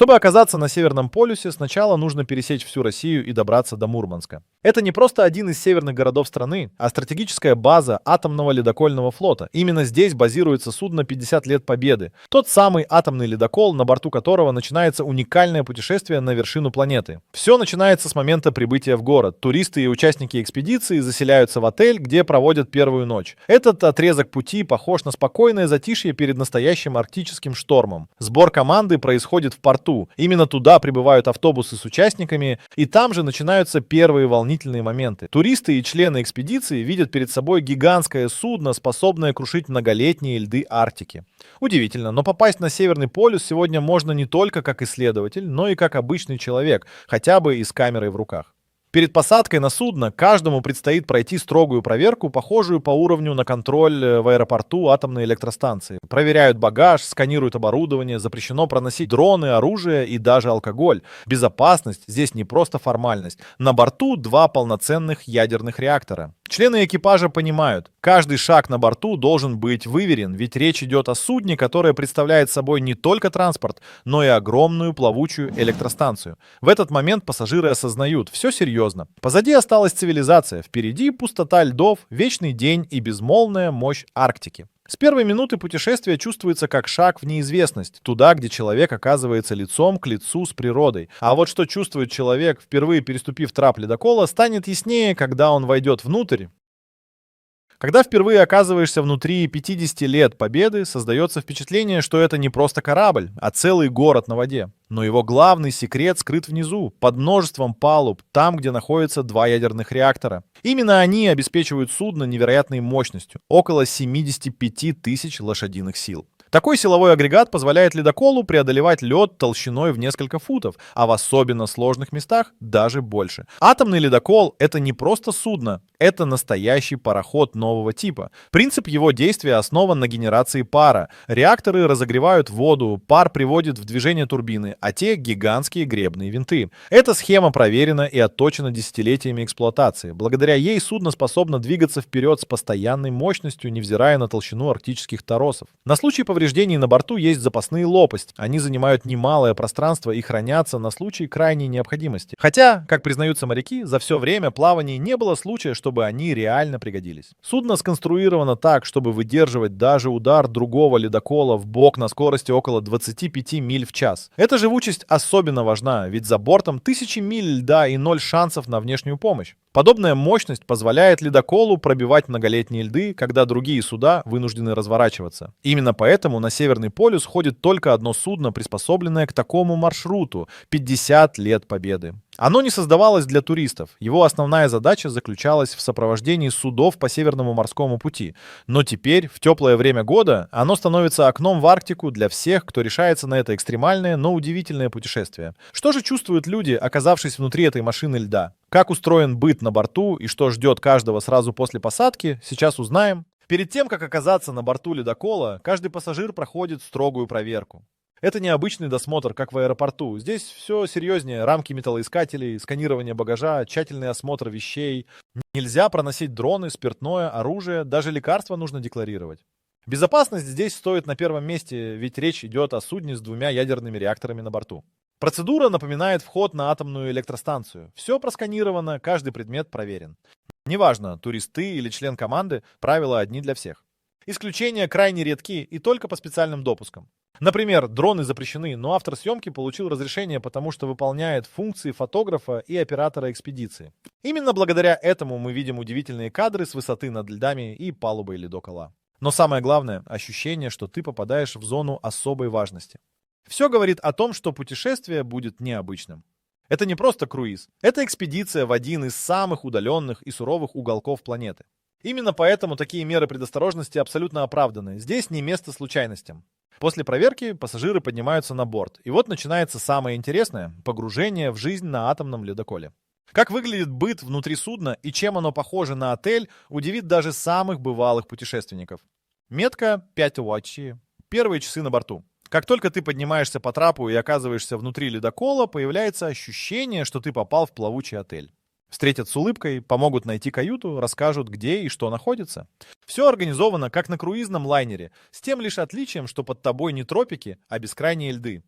Чтобы оказаться на Северном полюсе, сначала нужно пересечь всю Россию и добраться до Мурманска. Это не просто один из северных городов страны, а стратегическая база атомного ледокольного флота. Именно здесь базируется судно «50 лет Победы», тот самый атомный ледокол, на борту которого начинается уникальное путешествие на вершину планеты. Все начинается с момента прибытия в город. Туристы и участники экспедиции заселяются в отель, где проводят первую ночь. Этот отрезок пути похож на спокойное затишье перед настоящим арктическим штормом. Сбор команды происходит в порту. Именно туда прибывают автобусы с участниками, и там же начинаются первые волнительные моменты. Туристы и члены экспедиции видят перед собой гигантское судно, способное крушить многолетние льды Арктики. Удивительно, но попасть на Северный полюс сегодня можно не только как исследователь, но и как обычный человек, хотя бы и с камерой в руках. Перед посадкой на судно каждому предстоит пройти строгую проверку, похожую по уровню на контроль в аэропорту атомной электростанции. Проверяют багаж, сканируют оборудование, запрещено проносить дроны, оружие и даже алкоголь. Безопасность здесь не просто формальность. На борту 2 полноценных ядерных реактора. Члены экипажа понимают, каждый шаг на борту должен быть выверен, ведь речь идет о судне, которое представляет собой не только транспорт, но и огромную плавучую электростанцию. В этот момент пассажиры осознают, все серьезно. Позади осталась цивилизация, впереди пустота льдов, вечный день и безмолвная мощь Арктики. С первой минуты путешествия чувствуется как шаг в неизвестность, туда, где человек оказывается лицом к лицу с природой. А вот что чувствует человек, впервые переступив трап ледокола, станет яснее, когда он войдет внутрь. Когда впервые оказываешься внутри 50 лет Победы, создается впечатление, что это не просто корабль, а целый город на воде. Но его главный секрет скрыт внизу, под множеством палуб, там, где находятся 2 ядерных реактора. Именно они обеспечивают судно невероятной мощностью, около 75 тысяч лошадиных сил. Такой силовой агрегат позволяет ледоколу преодолевать лед толщиной в несколько футов, а в особенно сложных местах даже больше. Атомный ледокол — это не просто судно, это настоящий пароход нового типа. Принцип его действия основан на генерации пара. Реакторы разогревают воду, пар приводит в движение турбины, а те — гигантские гребные винты. Эта схема проверена и отточена десятилетиями эксплуатации. Благодаря ей судно способно двигаться вперед с постоянной мощностью, невзирая на толщину арктических торосов. На случай повреждений на борту есть запасные лопасти. Они занимают немалое пространство и хранятся на случай крайней необходимости. Хотя, как признаются моряки, за все время плавания не было случая, чтобы они реально пригодились. Судно сконструировано так, чтобы выдерживать даже удар другого ледокола в бок на скорости около 25 миль в час. Эта живучесть особенно важна, ведь за бортом тысячи миль льда и 0 шансов на внешнюю помощь. Подобная мощность позволяет ледоколу пробивать многолетние льды, когда другие суда вынуждены разворачиваться. Именно поэтому на Северный полюс ходит только одно судно, приспособленное к такому маршруту — 50 лет Победы. Оно не создавалось для туристов. Его основная задача заключалась в сопровождении судов по Северному морскому пути. Но теперь, в теплое время года, оно становится окном в Арктику для всех, кто решается на это экстремальное, но удивительное путешествие. Что же чувствуют люди, оказавшись внутри этой машины льда? Как устроен быт на борту и что ждет каждого сразу после посадки, сейчас узнаем. Перед тем, как оказаться на борту ледокола, каждый пассажир проходит строгую проверку. Это не обычный досмотр, как в аэропорту. Здесь все серьезнее. Рамки металлоискателей, сканирование багажа, тщательный осмотр вещей. Нельзя проносить дроны, спиртное, оружие, даже лекарства нужно декларировать. Безопасность здесь стоит на первом месте, ведь речь идет о судне с 2 ядерными реакторами на борту. Процедура напоминает вход на атомную электростанцию. Все просканировано, каждый предмет проверен. Неважно, турист ты или член команды, правила одни для всех. Исключения крайне редки и только по специальным допускам. Например, дроны запрещены, но автор съемки получил разрешение, потому что выполняет функции фотографа и оператора экспедиции. Именно благодаря этому мы видим удивительные кадры с высоты над льдами и палубой ледокола. Но самое главное — ощущение, что ты попадаешь в зону особой важности. Все говорит о том, что путешествие будет необычным. Это не просто круиз, это экспедиция в один из самых удаленных и суровых уголков планеты. Именно поэтому такие меры предосторожности абсолютно оправданы. Здесь не место случайностям. После проверки пассажиры поднимаются на борт. И вот начинается самое интересное — погружение в жизнь на атомном ледоколе. Как выглядит быт внутри судна и чем оно похоже на отель, удивит даже самых бывалых путешественников. Метка 5 Уачи. Первые часы на борту. Как только ты поднимаешься по трапу и оказываешься внутри ледокола, появляется ощущение, что ты попал в плавучий отель. Встретят с улыбкой, помогут найти каюту, расскажут, где и что находится. Все организовано, как на круизном лайнере, с тем лишь отличием, что под тобой не тропики, а бескрайние льды.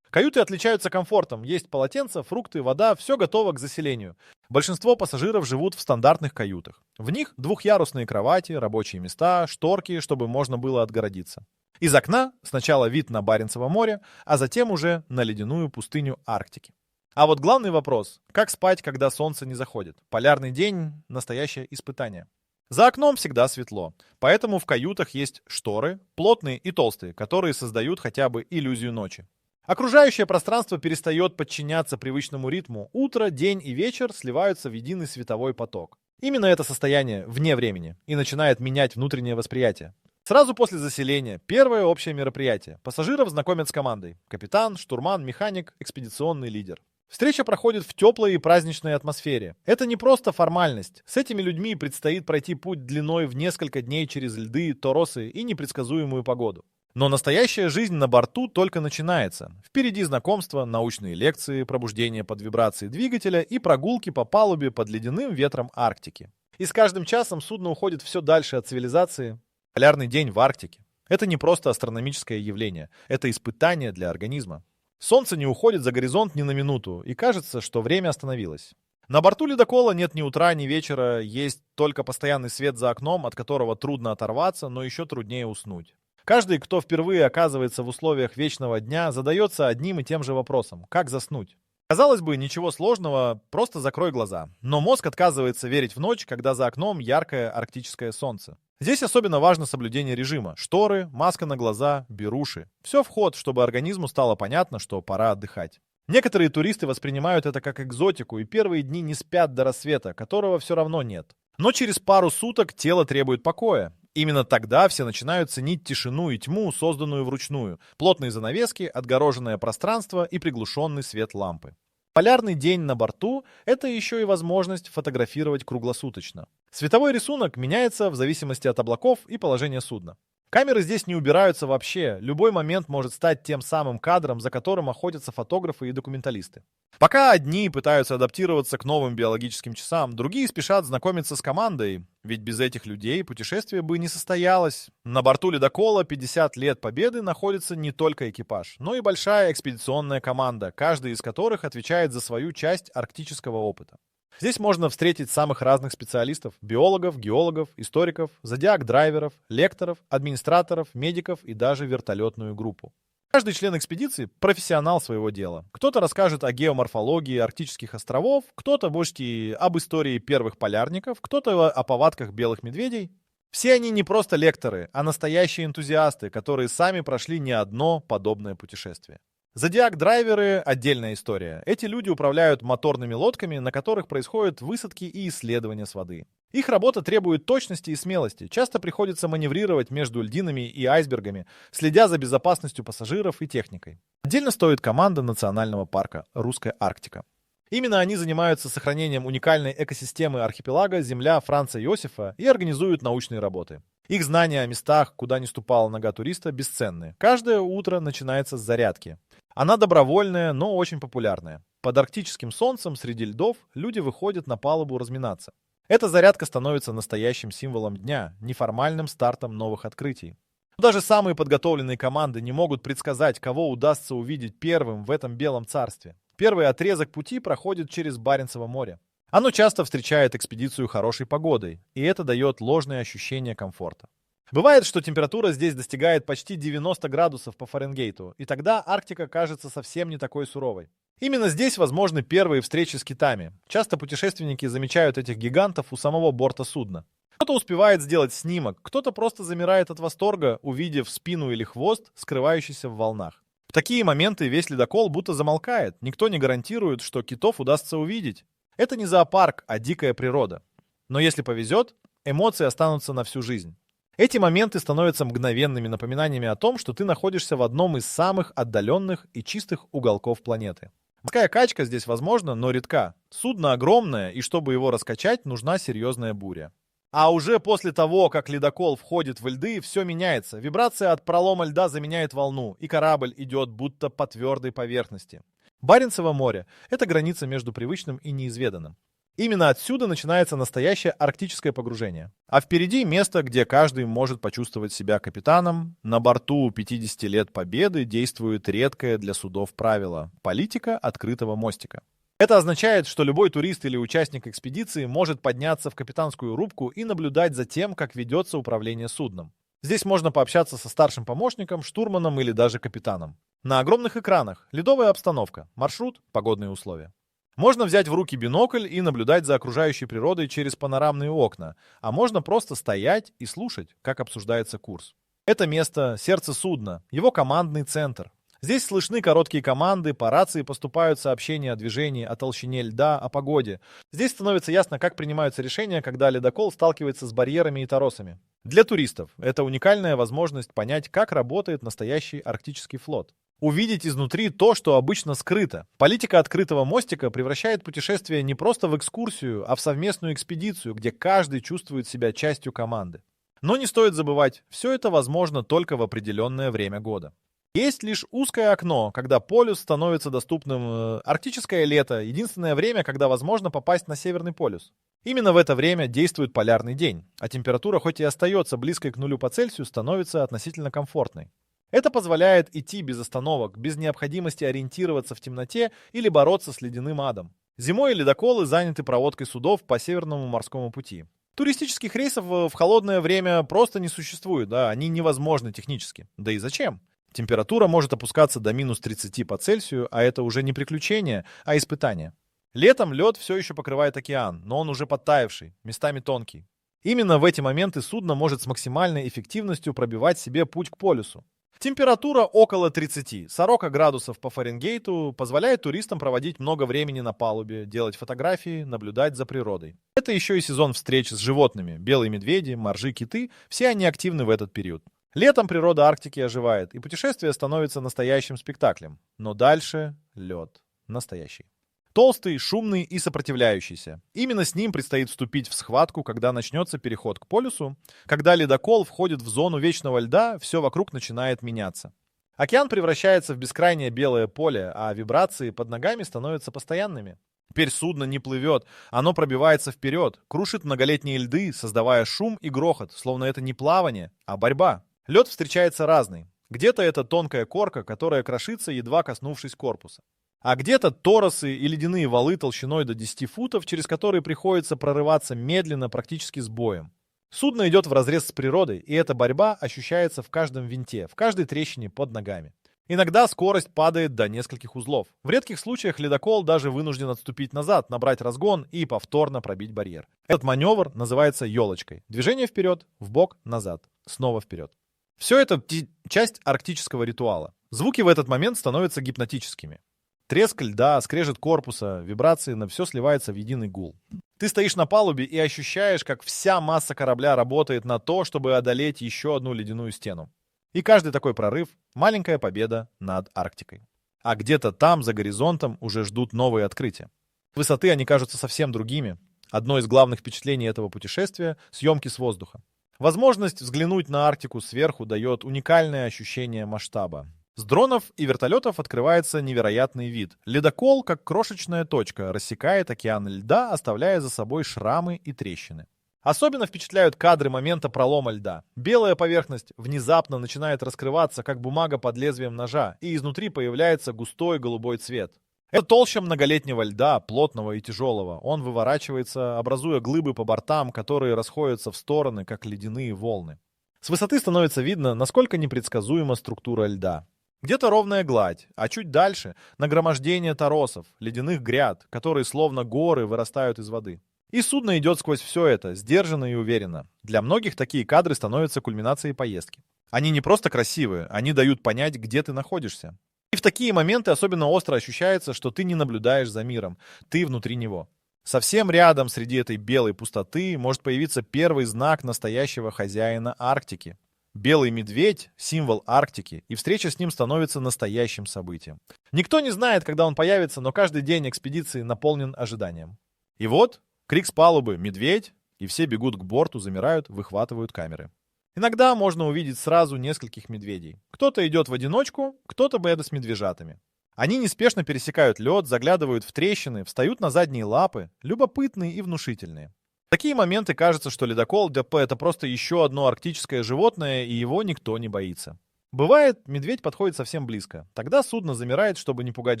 Каюты отличаются комфортом, есть полотенца, фрукты, вода, все готово к заселению. Большинство пассажиров живут в стандартных каютах. В них двухъярусные кровати, рабочие места, шторки, чтобы можно было отгородиться. Из окна сначала вид на Баренцево море, а затем уже на ледяную пустыню Арктики. А вот главный вопрос – как спать, когда солнце не заходит? Полярный день – настоящее испытание. За окном всегда светло, поэтому в каютах есть шторы, плотные и толстые, которые создают хотя бы иллюзию ночи. Окружающее пространство перестает подчиняться привычному ритму. Утро, день и вечер сливаются в единый световой поток. Именно это состояние вне времени и начинает менять внутреннее восприятие. Сразу после заселения первое общее мероприятие. Пассажиров знакомят с командой. Капитан, штурман, механик, экспедиционный лидер. Встреча проходит в теплой и праздничной атмосфере. Это не просто формальность. С этими людьми предстоит пройти путь длиной в несколько дней через льды, торосы и непредсказуемую погоду. Но настоящая жизнь на борту только начинается. Впереди знакомства, научные лекции, пробуждение под вибрации двигателя и прогулки по палубе под ледяным ветром Арктики. И с каждым часом судно уходит все дальше от цивилизации. Полярный день в Арктике. Это не просто астрономическое явление, это испытание для организма. Солнце не уходит за горизонт ни на минуту, и кажется, что время остановилось. На борту ледокола нет ни утра, ни вечера, есть только постоянный свет за окном, от которого трудно оторваться, но еще труднее уснуть. Каждый, кто впервые оказывается в условиях вечного дня, задается одним и тем же вопросом – как заснуть? Казалось бы, ничего сложного, просто закрой глаза. Но мозг отказывается верить в ночь, когда за окном яркое арктическое солнце. Здесь особенно важно соблюдение режима. Шторы, маска на глаза, беруши. Все в ход, чтобы организму стало понятно, что пора отдыхать. Некоторые туристы воспринимают это как экзотику и первые дни не спят до рассвета, которого все равно нет. Но через пару суток тело требует покоя. Именно тогда все начинают ценить тишину и тьму, созданную вручную, плотные занавески, отгороженное пространство и приглушенный свет лампы. Полярный день на борту – это еще и возможность фотографировать круглосуточно. Световой рисунок меняется в зависимости от облаков и положения судна. Камеры здесь не убираются вообще, любой момент может стать тем самым кадром, за которым охотятся фотографы и документалисты. Пока одни пытаются адаптироваться к новым биологическим часам, другие спешат знакомиться с командой, ведь без этих людей путешествие бы не состоялось. На борту ледокола 50 лет Победы находится не только экипаж, но и большая экспедиционная команда, каждый из которых отвечает за свою часть арктического опыта. Здесь можно встретить самых разных специалистов – биологов, геологов, историков, зодиак-драйверов, лекторов, администраторов, медиков и даже вертолетную группу. Каждый член экспедиции – профессионал своего дела. Кто-то расскажет о геоморфологии арктических островов, кто-то больше об истории первых полярников, кто-то о повадках белых медведей. Все они не просто лекторы, а настоящие энтузиасты, которые сами прошли не одно подобное путешествие. Зодиак-драйверы – отдельная история. Эти люди управляют моторными лодками, на которых происходят высадки и исследования с воды. Их работа требует точности и смелости. Часто приходится маневрировать между льдинами и айсбергами, следя за безопасностью пассажиров и техникой. Отдельно стоит команда национального парка «Русская Арктика». Именно они занимаются сохранением уникальной экосистемы архипелага Земля Франца Иосифа и организуют научные работы. Их знания о местах, куда не ступала нога туриста, бесценны. Каждое утро начинается с зарядки. Она добровольная, но очень популярная. Под арктическим солнцем среди льдов люди выходят на палубу разминаться. Эта зарядка становится настоящим символом дня, неформальным стартом новых открытий. Даже самые подготовленные команды не могут предсказать, кого удастся увидеть первым в этом белом царстве. Первый отрезок пути проходит через Баренцево море. Оно часто встречает экспедицию хорошей погодой, и это дает ложное ощущение комфорта. Бывает, что температура здесь достигает почти 90 градусов по Фаренгейту, и тогда Арктика кажется совсем не такой суровой. Именно здесь возможны первые встречи с китами. Часто путешественники замечают этих гигантов у самого борта судна. Кто-то успевает сделать снимок, кто-то просто замирает от восторга, увидев спину или хвост, скрывающийся в волнах. В такие моменты весь ледокол будто замолкает, никто не гарантирует, что китов удастся увидеть. Это не зоопарк, а дикая природа. Но если повезет, эмоции останутся на всю жизнь. Эти моменты становятся мгновенными напоминаниями о том, что ты находишься в одном из самых отдаленных и чистых уголков планеты. Морская качка здесь возможна, но редка. Судно огромное, и чтобы его раскачать, нужна серьезная буря. А уже после того, как ледокол входит в льды, все меняется. Вибрация от пролома льда заменяет волну, и корабль идет будто по твердой поверхности. Баренцево море – это граница между привычным и неизведанным. Именно отсюда начинается настоящее арктическое погружение. А впереди место, где каждый может почувствовать себя капитаном. На борту 50 лет победы действует редкое для судов правило — политика открытого мостика. Это означает, что любой турист или участник экспедиции может подняться в капитанскую рубку и наблюдать за тем, как ведется управление судном. Здесь можно пообщаться со старшим помощником, штурманом или даже капитаном. На огромных экранах ледовая обстановка, маршрут, погодные условия. Можно взять в руки бинокль и наблюдать за окружающей природой через панорамные окна, а можно просто стоять и слушать, как обсуждается курс. Это место — сердце судна, его командный центр. Здесь слышны короткие команды, по рации поступают сообщения о движении, о толщине льда, о погоде. Здесь становится ясно, как принимаются решения, когда ледокол сталкивается с барьерами и торосами. Для туристов это уникальная возможность понять, как работает настоящий арктический флот. Увидеть изнутри то, что обычно скрыто. Политика открытого мостика превращает путешествие не просто в экскурсию, а в совместную экспедицию, где каждый чувствует себя частью команды. Но не стоит забывать, все это возможно только в определенное время года. Есть лишь узкое окно, когда полюс становится доступным. Арктическое лето — единственное время, когда возможно попасть на Северный полюс. Именно в это время действует полярный день, а температура, хоть и остается близкой к нулю по Цельсию, становится относительно комфортной. Это позволяет идти без остановок, без необходимости ориентироваться в темноте или бороться с ледяным адом. Зимой ледоколы заняты проводкой судов по Северному морскому пути. Туристических рейсов в холодное время просто не существует, они невозможны технически. Да и зачем? Температура может опускаться до минус 30 по Цельсию, а это уже не приключение, а испытание. Летом лед все еще покрывает океан, но он уже подтаявший, местами тонкий. Именно в эти моменты судно может с максимальной эффективностью пробивать себе путь к полюсу. Температура около 30-40 градусов по Фаренгейту позволяет туристам проводить много времени на палубе, делать фотографии, наблюдать за природой. Это еще и сезон встреч с животными. Белые медведи, моржи, киты — все они активны в этот период. Летом природа Арктики оживает, и путешествие становится настоящим спектаклем. Но дальше лед. Настоящий. Толстый, шумный и сопротивляющийся. Именно с ним предстоит вступить в схватку, когда начнется переход к полюсу. Когда ледокол входит в зону вечного льда, все вокруг начинает меняться. Океан превращается в бескрайнее белое поле, а вибрации под ногами становятся постоянными. Теперь судно не плывет, оно пробивается вперед, крушит многолетние льды, создавая шум и грохот, словно это не плавание, а борьба. Лед встречается разный. Где-то это тонкая корка, которая крошится, едва коснувшись корпуса. А где-то торосы и ледяные валы толщиной до 10 футов, через которые приходится прорываться медленно, практически с боем. Судно идет вразрез с природой, и эта борьба ощущается в каждом винте, в каждой трещине под ногами. Иногда скорость падает до нескольких узлов. В редких случаях ледокол даже вынужден отступить назад, набрать разгон и повторно пробить барьер. Этот маневр называется елочкой. Движение вперед, вбок, назад, снова вперед. Все это часть арктического ритуала. Звуки в этот момент становятся гипнотическими. Треск льда, скрежет корпуса, вибрации, на все сливается в единый гул. Ты стоишь на палубе и ощущаешь, как вся масса корабля работает на то, чтобы одолеть еще одну ледяную стену. И каждый такой прорыв — маленькая победа над Арктикой. А где-то там, за горизонтом, уже ждут новые открытия. С высоты они кажутся совсем другими. Одно из главных впечатлений этого путешествия — съемки с воздуха. Возможность взглянуть на Арктику сверху дает уникальное ощущение масштаба. С дронов и вертолетов открывается невероятный вид. Ледокол, как крошечная точка, рассекает океан льда, оставляя за собой шрамы и трещины. Особенно впечатляют кадры момента пролома льда. Белая поверхность внезапно начинает раскрываться, как бумага под лезвием ножа, и изнутри появляется густой голубой цвет. Это толща многолетнего льда, плотного и тяжелого. Он выворачивается, образуя глыбы по бортам, которые расходятся в стороны, как ледяные волны. С высоты становится видно, насколько непредсказуема структура льда. Где-то ровная гладь, а чуть дальше — нагромождение торосов, ледяных гряд, которые словно горы вырастают из воды. И судно идет сквозь все это, сдержанно и уверенно. Для многих такие кадры становятся кульминацией поездки. Они не просто красивые, они дают понять, где ты находишься. И в такие моменты особенно остро ощущается, что ты не наблюдаешь за миром, ты внутри него. Совсем рядом, среди этой белой пустоты, может появиться первый знак настоящего хозяина Арктики. Белый медведь — символ Арктики, и встреча с ним становится настоящим событием. Никто не знает, когда он появится, но каждый день экспедиции наполнен ожиданием. И вот крик с палубы «Медведь!», и все бегут к борту, замирают, выхватывают камеры. Иногда можно увидеть сразу нескольких медведей. Кто-то идет в одиночку, кто-то с медвежатами. Они неспешно пересекают лед, заглядывают в трещины, встают на задние лапы, любопытные и внушительные. В такие моменты кажется, что ледокол это просто еще одно арктическое животное, и его никто не боится. Бывает, медведь подходит совсем близко. Тогда судно замирает, чтобы не пугать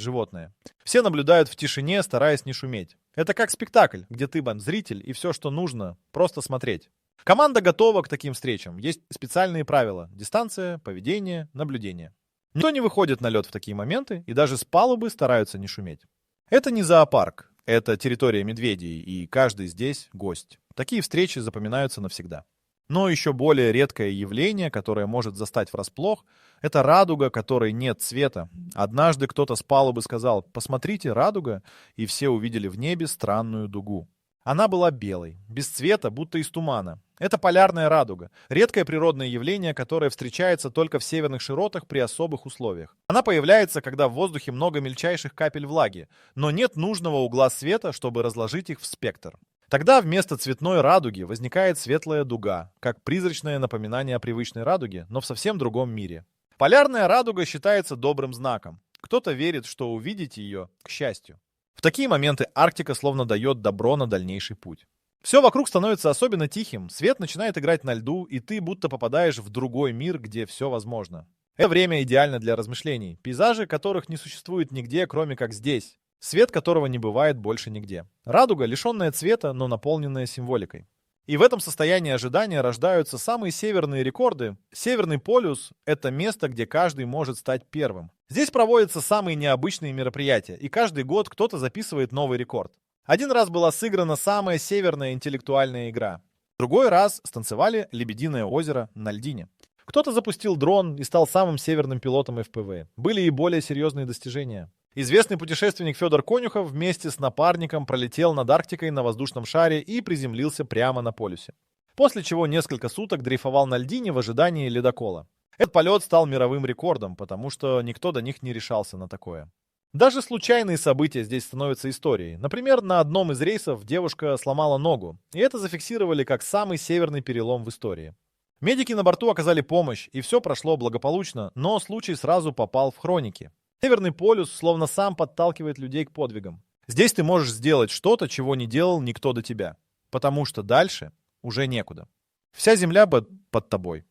животное. Все наблюдают в тишине, стараясь не шуметь. Это как спектакль, где ты зритель, и все, что нужно, просто смотреть. Команда готова к таким встречам. Есть специальные правила: дистанция, поведение, наблюдение. Никто не выходит на лед в такие моменты, и даже с палубы стараются не шуметь. Это не зоопарк, это территория медведей, и каждый здесь гость. Такие встречи запоминаются навсегда. Но еще более редкое явление, которое может застать врасплох, это радуга, которой нет цвета. Однажды кто-то с палубы сказал: «Посмотрите, радуга», и все увидели в небе странную дугу. Она была белой, без цвета, будто из тумана. Это полярная радуга, редкое природное явление, которое встречается только в северных широтах при особых условиях. Она появляется, когда в воздухе много мельчайших капель влаги, но нет нужного угла света, чтобы разложить их в спектр. Тогда вместо цветной радуги возникает светлая дуга, как призрачное напоминание о привычной радуге, но в совсем другом мире. Полярная радуга считается добрым знаком. Кто-то верит, что увидеть ее к счастью. В такие моменты Арктика словно дает добро на дальнейший путь. Все вокруг становится особенно тихим, свет начинает играть на льду, и ты будто попадаешь в другой мир, где все возможно. Это время идеально для размышлений, пейзажи которых не существует нигде, кроме как здесь. Свет которого не бывает больше нигде. Радуга, лишенная цвета, но наполненная символикой. И в этом состоянии ожидания рождаются самые северные рекорды. Северный полюс — это место, где каждый может стать первым. Здесь проводятся самые необычные мероприятия, и каждый год кто-то записывает новый рекорд. Один раз была сыграна самая северная интеллектуальная игра. Другой раз станцевали «Лебединое озеро» на льдине. Кто-то запустил дрон и стал самым северным пилотом ФПВ. Были и более серьезные достижения. Известный путешественник Федор Конюхов вместе с напарником пролетел над Арктикой на воздушном шаре и приземлился прямо на полюсе. После чего несколько суток дрейфовал на льдине в ожидании ледокола. Этот полет стал мировым рекордом, потому что никто до них не решался на такое. Даже случайные события здесь становятся историей. Например, на одном из рейсов девушка сломала ногу, и это зафиксировали как самый северный перелом в истории. Медики на борту оказали помощь, и все прошло благополучно, но случай сразу попал в хроники. Северный полюс словно сам подталкивает людей к подвигам. Здесь ты можешь сделать что-то, чего не делал никто до тебя, потому что дальше уже некуда. Вся земля под тобой.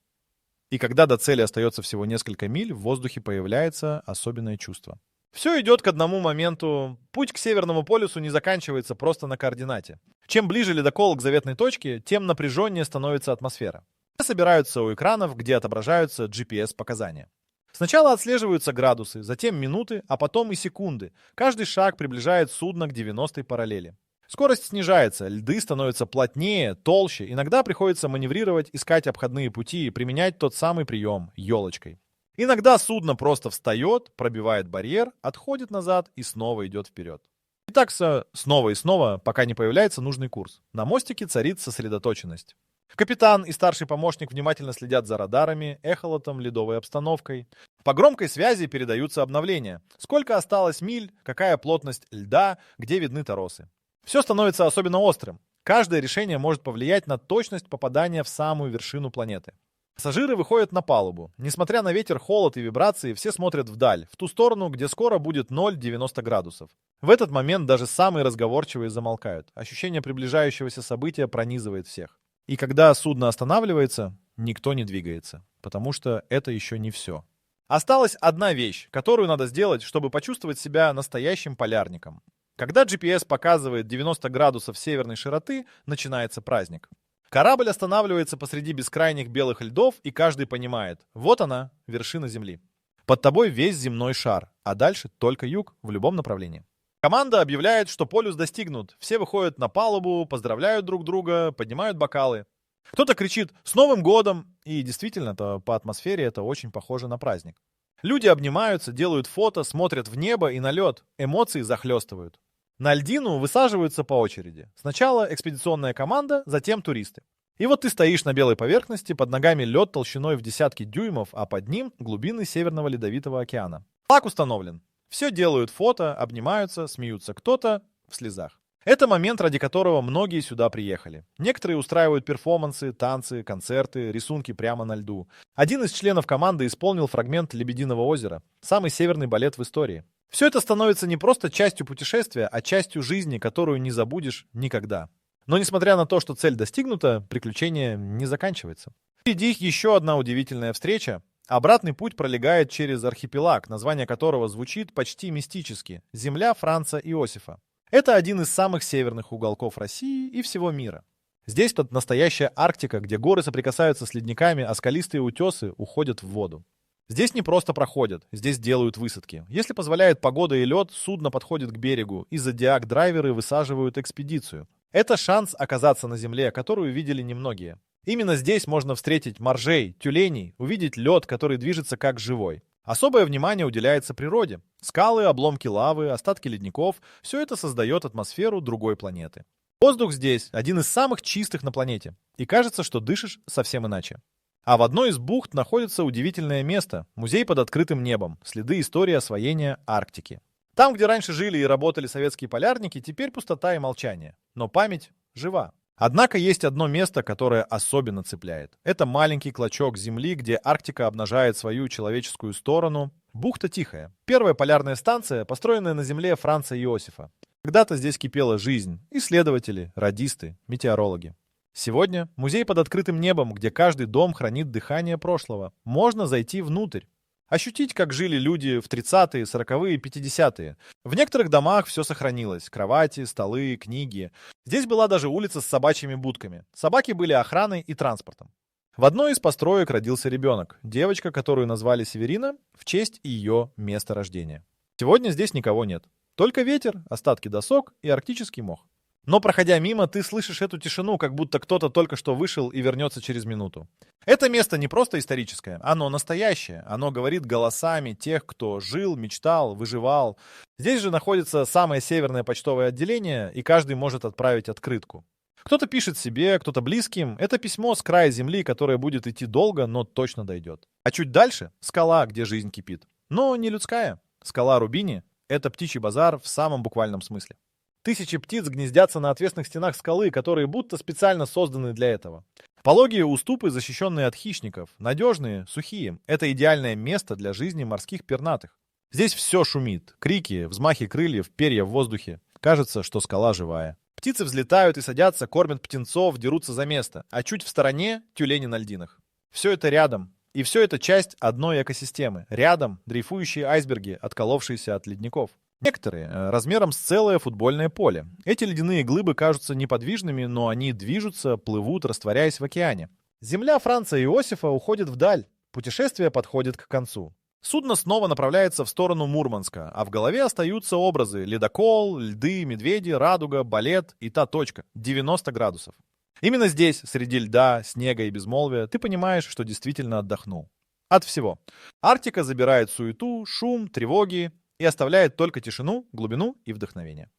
И когда до цели остается всего несколько миль, в воздухе появляется особенное чувство. Все идет к одному моменту. Путь к Северному полюсу не заканчивается просто на координате. Чем ближе ледокол к заветной точке, тем напряженнее становится атмосфера. Все собираются у экранов, где отображаются GPS-показания. Сначала отслеживаются градусы, затем минуты, а потом и секунды. Каждый шаг приближает судно к 90-й параллели. Скорость снижается, льды становятся плотнее, толще. Иногда приходится маневрировать, искать обходные пути и применять тот самый прием – елочкой. Иногда судно просто встает, пробивает барьер, отходит назад и снова идет вперед. И так снова и снова, пока не появляется нужный курс. На мостике царит сосредоточенность. Капитан и старший помощник внимательно следят за радарами, эхолотом, ледовой обстановкой. По громкой связи передаются обновления. Сколько осталось миль, какая плотность льда, где видны торосы. Все становится особенно острым. Каждое решение может повлиять на точность попадания в самую вершину планеты. Пассажиры выходят на палубу. Несмотря на ветер, холод и вибрации, все смотрят вдаль, в ту сторону, где скоро будет 0,90 градусов. В этот момент даже самые разговорчивые замолкают. Ощущение приближающегося события пронизывает всех. И когда судно останавливается, никто не двигается, потому что это еще не все. Осталась одна вещь, которую надо сделать, чтобы почувствовать себя настоящим полярником. Когда GPS показывает 90 градусов северной широты, начинается праздник. Корабль останавливается посреди бескрайних белых льдов, и каждый понимает: вот она, вершина Земли. Под тобой весь земной шар, а дальше только юг в любом направлении. Команда объявляет, что полюс достигнут. Все выходят на палубу, поздравляют друг друга, поднимают бокалы. Кто-то кричит «С Новым годом!» И действительно, по атмосфере это очень похоже на праздник. Люди обнимаются, делают фото, смотрят в небо и на лед. Эмоции захлестывают. На льдину высаживаются по очереди. Сначала экспедиционная команда, затем туристы. И вот ты стоишь на белой поверхности, под ногами лед толщиной в десятки дюймов, а под ним глубины Северного Ледовитого океана. Флаг установлен. Все делают фото, обнимаются, смеются, кто-то в слезах. Это момент, ради которого многие сюда приехали. Некоторые устраивают перформансы, танцы, концерты, рисунки прямо на льду. Один из членов команды исполнил фрагмент «Лебединого озера», самый северный балет в истории. Все это становится не просто частью путешествия, а частью жизни, которую не забудешь никогда. Но несмотря на то, что цель достигнута, приключение не заканчивается. Впереди еще одна удивительная встреча. Обратный путь пролегает через архипелаг, название которого звучит почти мистически — Земля Франца Иосифа. Это один из самых северных уголков России и всего мира. Здесь тут настоящая Арктика, где горы соприкасаются с ледниками, а скалистые утесы уходят в воду. Здесь не просто проходят, здесь делают высадки. Если позволяет погода и лед, судно подходит к берегу, и зодиак-драйверы высаживают экспедицию. Это шанс оказаться на земле, которую видели немногие. Именно здесь можно встретить моржей, тюленей, увидеть лед, который движется как живой. Особое внимание уделяется природе. Скалы, обломки лавы, остатки ледников — все это создает атмосферу другой планеты. Воздух здесь один из самых чистых на планете, и кажется, что дышишь совсем иначе. А в одной из бухт находится удивительное место — музей под открытым небом, следы истории освоения Арктики. Там, где раньше жили и работали советские полярники, теперь пустота и молчание. Но память жива. Однако есть одно место, которое особенно цепляет. Это маленький клочок земли, где Арктика обнажает свою человеческую сторону. Бухта Тихая. Первая полярная станция, построенная на земле Франца Иосифа. Когда-то здесь кипела жизнь. Исследователи, радисты, метеорологи. Сегодня музей под открытым небом, где каждый дом хранит дыхание прошлого. Можно зайти внутрь. Ощутить, как жили люди в 30-е, 40-е, 50-е. В некоторых домах все сохранилось. Кровати, столы, книги. Здесь была даже улица с собачьими будками. Собаки были охраной и транспортом. В одной из построек родился ребенок. Девочка, которую назвали Северина в честь ее места рождения. Сегодня здесь никого нет. Только ветер, остатки досок и арктический мох. Но, проходя мимо, ты слышишь эту тишину, как будто кто-то только что вышел и вернется через минуту. Это место не просто историческое, оно настоящее. Оно говорит голосами тех, кто жил, мечтал, выживал. Здесь же находится самое северное почтовое отделение, и каждый может отправить открытку. Кто-то пишет себе, кто-то близким. Это письмо с края земли, которое будет идти долго, но точно дойдет. А чуть дальше — скала, где жизнь кипит. Но не людская. Скала Рубини — это птичий базар в самом буквальном смысле. Тысячи птиц гнездятся на отвесных стенах скалы, которые будто специально созданы для этого. Пологие уступы, защищенные от хищников, надежные, сухие. Это идеальное место для жизни морских пернатых. Здесь все шумит. Крики, взмахи крыльев, перья в воздухе. Кажется, что скала живая. Птицы взлетают и садятся, кормят птенцов, дерутся за место. А чуть в стороне — тюлени на льдинах. Все это рядом. И все это часть одной экосистемы. Рядом дрейфующие айсберги, отколовшиеся от ледников. Некоторые размером с целое футбольное поле. Эти ледяные глыбы кажутся неподвижными, но они движутся, плывут, растворяясь в океане. Земля Франца Иосифа уходит вдаль. Путешествие подходит к концу. Судно снова направляется в сторону Мурманска, а в голове остаются образы: ледокол, льды, медведи, радуга, балет и та точка — 90 градусов. Именно здесь, среди льда, снега и безмолвия, ты понимаешь, что действительно отдохнул. От всего. Арктика забирает суету, шум, тревоги и оставляет только тишину, глубину и вдохновение.